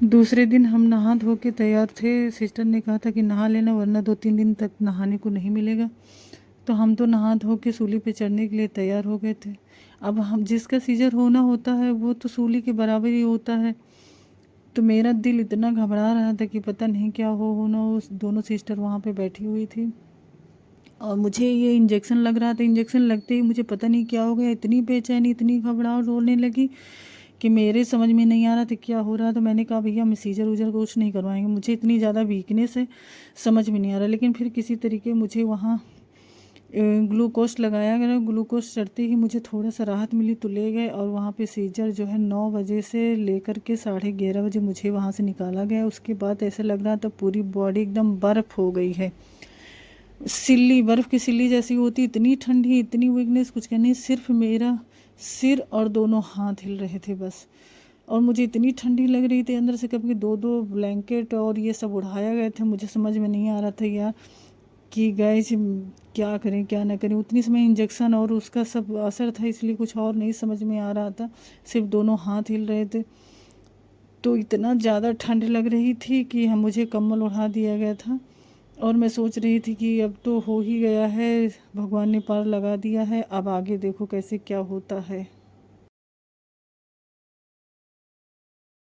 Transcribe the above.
दूसरे दिन हम नहा धो के तैयार थे। सिस्टर ने कहा था कि नहा लेना वरना 2-3 दिन तक नहाने को नहीं मिलेगा। तो हम तो नहा धो के सूली पे चढ़ने के लिए तैयार हो गए थे। अब हम जिसका सीजर होना होता है वो तो सूली के बराबर ही होता है। तो मेरा दिल इतना घबरा रहा था कि पता नहीं क्या हो ना हो। दोनों सिस्टर वहाँ पे बैठी हुई थी और मुझे ये इंजेक्शन लग रहा था। इंजेक्शन लगते ही मुझे पता नहीं क्या हो गया, इतनी बेचैनी, इतनी घबराहट होने लगी कि मेरे समझ में नहीं आ रहा था क्या हो रहा। तो मैंने कहा भैया हम सीजर उजर कुछ नहीं करवाएंगे, मुझे इतनी ज़्यादा वीकनेस है, समझ में नहीं आ रहा। लेकिन फिर किसी तरीके मुझे वहाँ ग्लूकोज लगाया गया। ग्लूकोज चढ़ते ही मुझे थोड़ा सा राहत मिली तो ले गए और वहाँ पे सीजर जो है 9 बजे से लेकर के 11:30 बजे मुझे वहाँ से निकाला गया। उसके बाद ऐसा लग रहा था पूरी बॉडी एकदम बर्फ़ हो गई है, सिल्ली, बर्फ़ की सिल्ली जैसी होती, इतनी ठंडी, इतनी वीकनेस, कुछ कहने। सिर्फ मेरा सिर और दोनों हाथ हिल रहे थे बस। और मुझे इतनी ठंडी लग रही थी अंदर से, कभी 2-2 ब्लैंकेट और ये सब उड़ाया गए थे। मुझे समझ में नहीं आ रहा था यार कि गैस क्या करें क्या ना करें। उतनी समय इंजेक्शन और उसका सब असर था, इसलिए कुछ और नहीं समझ में आ रहा था, सिर्फ दोनों हाथ हिल रहे थे। तो इतना ज़्यादा ठंड लग रही थी कि हम मुझे कंबल ओढ़ा दिया गया था। और मैं सोच रही थी कि अब तो हो ही गया है, भगवान ने पार लगा दिया है, अब आगे देखो कैसे क्या होता है।